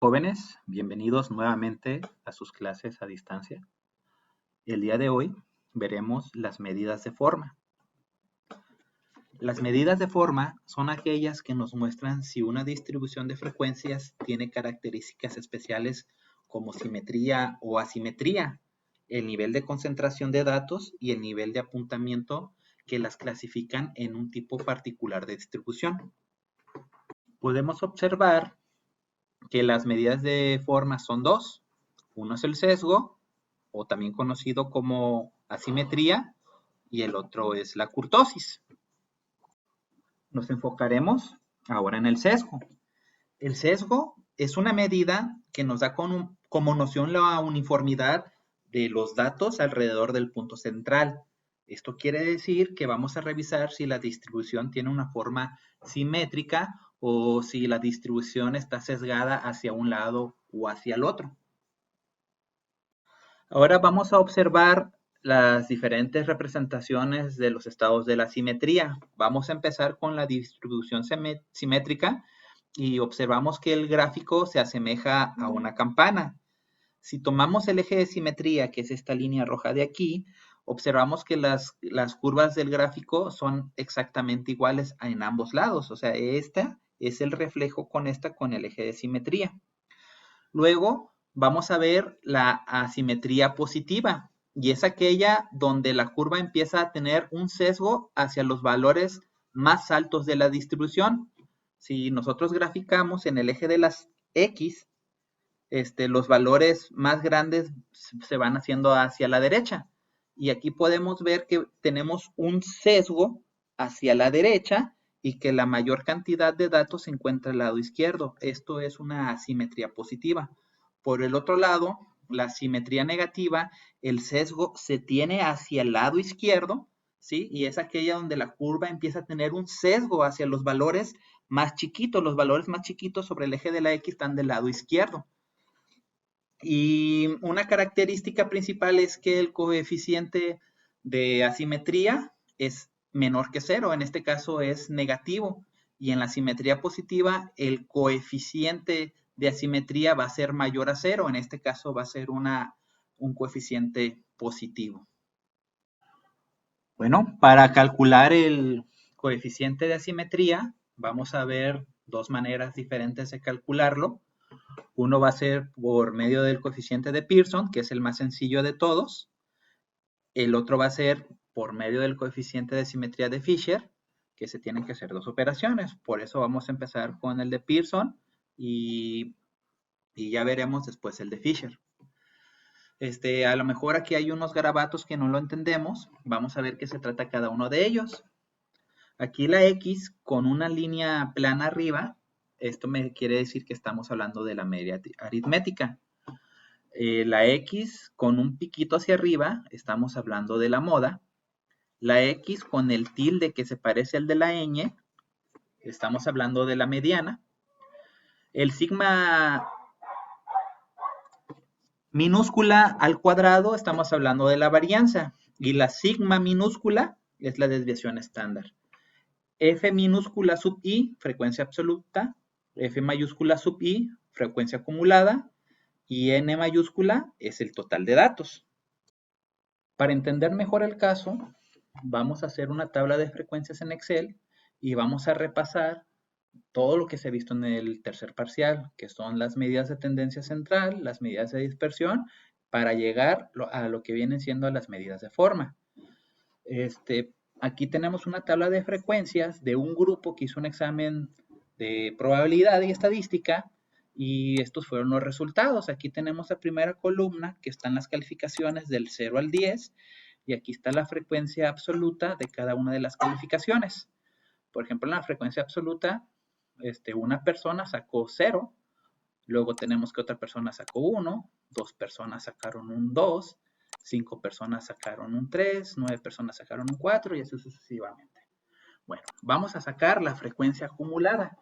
Jóvenes, bienvenidos nuevamente a sus clases a distancia. El día de hoy veremos las medidas de forma. Las medidas de forma son aquellas que nos muestran si una distribución de frecuencias tiene características especiales como simetría o asimetría, el nivel de concentración de datos y el nivel de apuntamiento que las clasifican en un tipo particular de distribución. Podemos observar que las medidas de forma son dos. Uno es el sesgo, o también conocido como asimetría, y el otro es la kurtosis. Nos enfocaremos ahora en el sesgo. El sesgo es una medida que nos da como noción la uniformidad de los datos alrededor del punto central. Esto quiere decir que vamos a revisar si la distribución tiene una forma simétrica o si la distribución está sesgada hacia un lado o hacia el otro. Ahora vamos a observar las diferentes representaciones de los estados de la simetría. Vamos a empezar con la distribución simétrica y observamos que el gráfico se asemeja a una campana. Si tomamos el eje de simetría, que es esta línea roja de aquí, observamos que las curvas del gráfico son exactamente iguales en ambos lados. O sea, esta es el reflejo con el eje de simetría. Luego vamos a ver la asimetría positiva, y es aquella donde la curva empieza a tener un sesgo hacia los valores más altos de la distribución. Si nosotros graficamos en el eje de las X, los valores más grandes se van haciendo hacia la derecha. Y aquí podemos ver que tenemos un sesgo hacia la derecha y que la mayor cantidad de datos se encuentra al lado izquierdo. Esto es una asimetría positiva. Por el otro lado, la asimetría negativa, el sesgo se tiene hacia el lado izquierdo, ¿sí? Y es aquella donde la curva empieza a tener un sesgo hacia los valores más chiquitos. Los valores más chiquitos sobre el eje de la X están del lado izquierdo. Y una característica principal es que el coeficiente de asimetría es menor que cero, en este caso es negativo, y en la simetría positiva el coeficiente de asimetría va a ser mayor a cero, en este caso va a ser un coeficiente positivo. Bueno, para calcular el coeficiente de asimetría vamos a ver dos maneras diferentes de calcularlo. Uno va a ser por medio del coeficiente de Pearson, que es el más sencillo de todos. El otro va a ser por medio del coeficiente de simetría de Fisher, que se tienen que hacer dos operaciones. Por eso vamos a empezar con el de Pearson y ya veremos después el de Fisher. A lo mejor aquí hay unos garabatos que no lo entendemos. Vamos a ver qué se trata cada uno de ellos. Aquí la X con una línea plana arriba, esto me quiere decir que estamos hablando de la media aritmética. La X con un piquito hacia arriba, estamos hablando de la moda. La X con el tilde que se parece al de la ñ, estamos hablando de la mediana. El sigma minúscula al cuadrado, estamos hablando de la varianza. Y la sigma minúscula es la desviación estándar. F minúscula sub i, frecuencia absoluta. F mayúscula sub i, frecuencia acumulada. Y n mayúscula es el total de datos. Para entender mejor el caso, vamos a hacer una tabla de frecuencias en Excel y vamos a repasar todo lo que se ha visto en el tercer parcial, que son las medidas de tendencia central, las medidas de dispersión, para llegar a lo que vienen siendo las medidas de forma. Aquí tenemos una tabla de frecuencias de un grupo que hizo un examen de probabilidad y estadística, y estos fueron los resultados. Aquí tenemos la primera columna, que están las calificaciones del 0 al 10, y aquí está la frecuencia absoluta de cada una de las calificaciones. Por ejemplo, en la frecuencia absoluta, una persona sacó 0, luego tenemos que otra persona sacó 1, 2 personas sacaron un 2, 5 personas sacaron un 3, 9 personas sacaron un 4 y así sucesivamente. Bueno, vamos a sacar la frecuencia acumulada.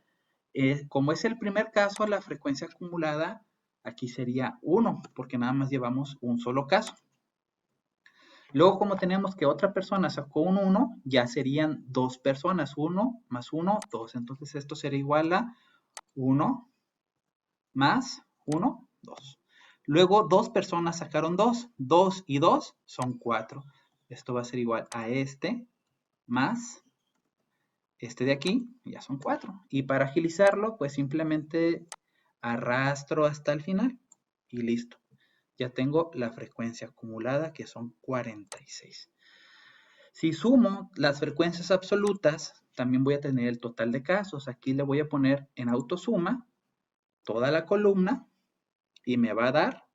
Como es el primer caso, la frecuencia acumulada aquí sería 1, porque nada más llevamos un solo caso. Luego, como tenemos que otra persona sacó un 1, ya serían 2 personas. 1 más 1, 2. Entonces, esto será igual a 1 más 1, 2. Luego, 2 personas sacaron 2. 2 y 2 son 4. Esto va a ser igual a este más este de aquí, ya son 4. Y para agilizarlo, pues simplemente arrastro hasta el final y listo. Ya tengo la frecuencia acumulada, que son 46. Si sumo las frecuencias absolutas, también voy a tener el total de casos. Aquí le voy a poner en autosuma toda la columna y me va a dar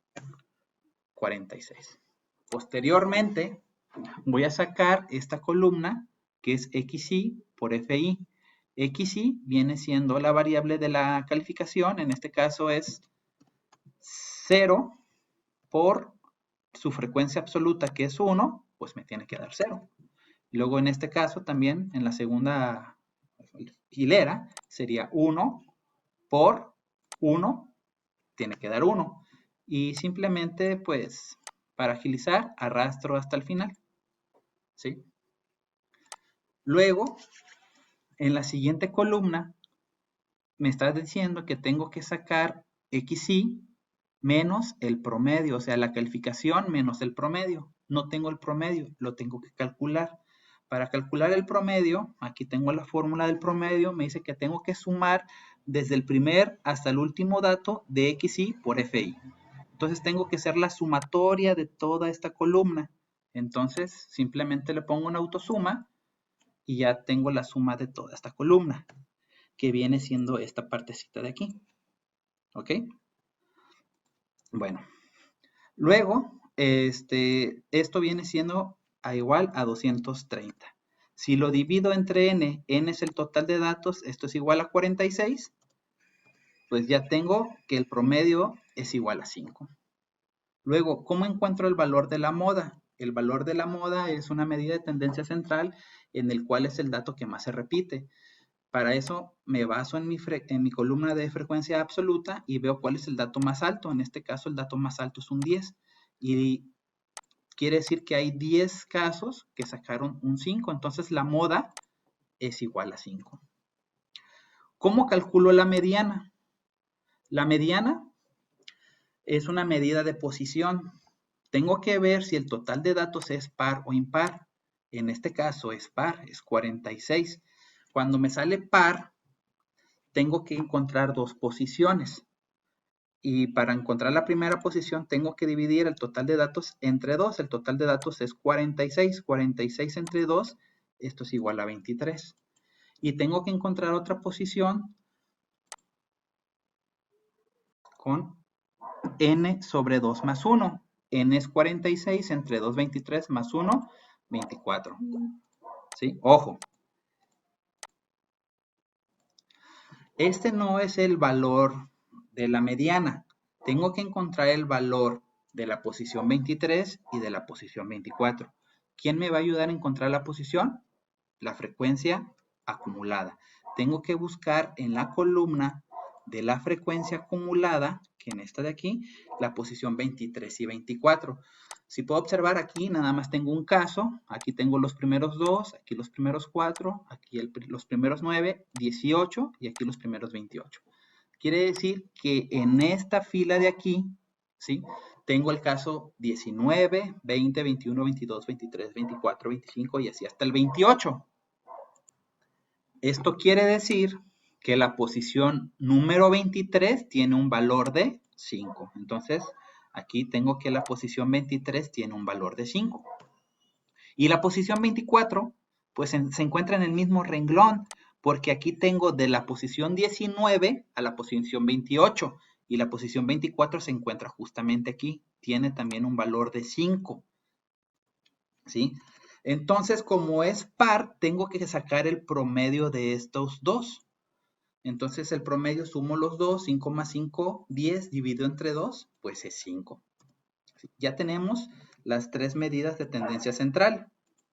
46. Posteriormente, voy a sacar esta columna, que es XY por FI. XY viene siendo la variable de la calificación, en este caso es 0 por su frecuencia absoluta, que es 1, pues me tiene que dar 0. Luego en este caso también, en la segunda hilera, sería 1 por 1, tiene que dar 1. Y simplemente, pues, para agilizar, arrastro hasta el final. ¿Sí? Luego, en la siguiente columna, me está diciendo que tengo que sacar XY menos el promedio, o sea, la calificación menos el promedio. No tengo el promedio, lo tengo que calcular. Para calcular el promedio, aquí tengo la fórmula del promedio, me dice que tengo que sumar desde el primer hasta el último dato de XY por FI. Entonces tengo que hacer la sumatoria de toda esta columna. Entonces simplemente le pongo una autosuma y ya tengo la suma de toda esta columna, que viene siendo esta partecita de aquí. ¿Ok? Bueno, luego, esto viene siendo igual a 230. Si lo divido entre n, n es el total de datos, esto es igual a 46, pues ya tengo que el promedio es igual a 5. Luego, ¿cómo encuentro el valor de la moda? El valor de la moda es una medida de tendencia central en el cual es el dato que más se repite. Para eso me baso en mi columna de frecuencia absoluta y veo cuál es el dato más alto. En este caso el dato más alto es un 10. Y quiere decir que hay 10 casos que sacaron un 5. Entonces la moda es igual a 5. ¿Cómo calculo la mediana? La mediana es una medida de posición. Tengo que ver si el total de datos es par o impar. En este caso es par, es 46. Cuando me sale par, tengo que encontrar dos posiciones. Y para encontrar la primera posición, tengo que dividir el total de datos entre 2. El total de datos es 46. 46 entre 2, esto es igual a 23. Y tengo que encontrar otra posición con n sobre 2 más 1. N es 46 entre 2, 23 más 1, 24. ¿Sí? Ojo. Este no es el valor de la mediana. Tengo que encontrar el valor de la posición 23 y de la posición 24. ¿Quién me va a ayudar a encontrar la posición? La frecuencia acumulada. Tengo que buscar en la columna de la frecuencia acumulada, que en esta de aquí, la posición 23 y 24. Si puedo observar aquí, nada más tengo un caso. Aquí tengo los primeros 2, aquí los primeros 4, aquí los primeros 9, 18 y aquí los primeros 28. Quiere decir que en esta fila de aquí, ¿sí? Tengo el caso 19, 20, 21, 22, 23, 24, 25 y así hasta el 28. Esto quiere decir que la posición número 23 tiene un valor de 5. Entonces, aquí tengo que la posición 23 tiene un valor de 5. Y la posición 24, pues se encuentra en el mismo renglón, porque aquí tengo de la posición 19 a la posición 28. Y la posición 24 se encuentra justamente aquí. Tiene también un valor de 5. ¿Sí? Entonces, como es par, tengo que sacar el promedio de estos dos. Entonces, el promedio sumo los dos, 5 más 5, 10, dividido entre 2, pues es 5. Ya tenemos las tres medidas de tendencia central.